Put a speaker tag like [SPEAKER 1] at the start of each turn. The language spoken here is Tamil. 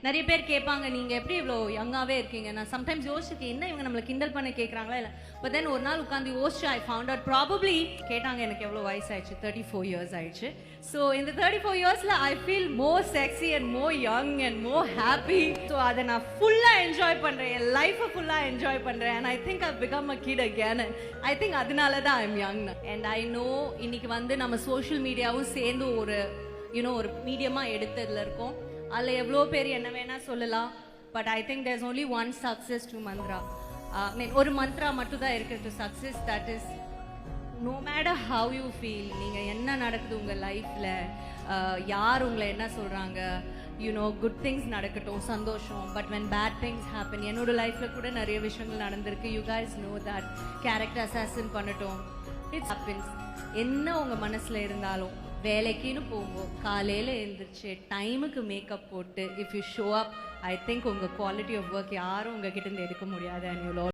[SPEAKER 1] நிறைய பேர் கேட்பாங்க நீங்க எப்படி இவ்வளோ யங்காவே இருக்கீங்க. நான் சம்டைம்ஸ் யோசிச்சிருக்கேன் என்ன இவங்க நம்மளை கிண்டல் பண்ண கேட்குறாங்களா இல்லை. பட் தென் ஒரு நாள் உட்காந்து யோசிச்சு ஐ ஃபவுண்ட் அவுட் ப்ராபப்ளி கேட்டாங்க எனக்கு எவ்வளோ வயசாயிடுச்சு. 34 years ஆயிடுச்சு. ஸோ இந்த 34 yearsல I feel more sexy and more young and more happy. So அதை நான் ஃபுல்லாக என்ஜாய் பண்ணுறேன், என் லைஃப்பை ஃபுல்லாக என்ஜாய் பண்ணுறேன். And I think I become a kid again. I think அதனால தான் I am young. And I know இன்னைக்கு வந்து நம்ம சோஷியல் மீடியாவும் சேர்ந்து ஒரு ஒரு மீடியமாக எடுத்ததில் இருக்கோம். அதில் எவ்வளோ பேர் என்ன வேணால் சொல்லலாம். But I think there's only one success to mantra. ஒரு மந்த்ரா மட்டும் தான் இருக்குது to success. That is no matter how you feel. நீங்கள் என்ன நடக்குது உங்கள் லைஃப்பில், யார் உங்களை என்ன சொல்கிறாங்க, குட் திங்ஸ் நடக்கட்டும், சந்தோஷம். But when bad things happen, என்னோட லைஃப்பில் கூட நிறைய விஷயங்கள் நடந்திருக்கு. You guys know that. Character assassin பண்ணட்டும், இட்ஸ் ஹேப்பன்ஸ். என்ன உங்கள் மனசில் இருந்தாலும் வேலைக்குன்னு போகும்போது காலையில் எழுந்திரிச்சு டைமுக்கு மேக்கப் போட்டு if you show up, I think உங்கள் குவாலிட்டி ஆஃப் ஒர்க் யாரும் உங்ககிட்ட இருந்து எடுக்க முடியாது. And you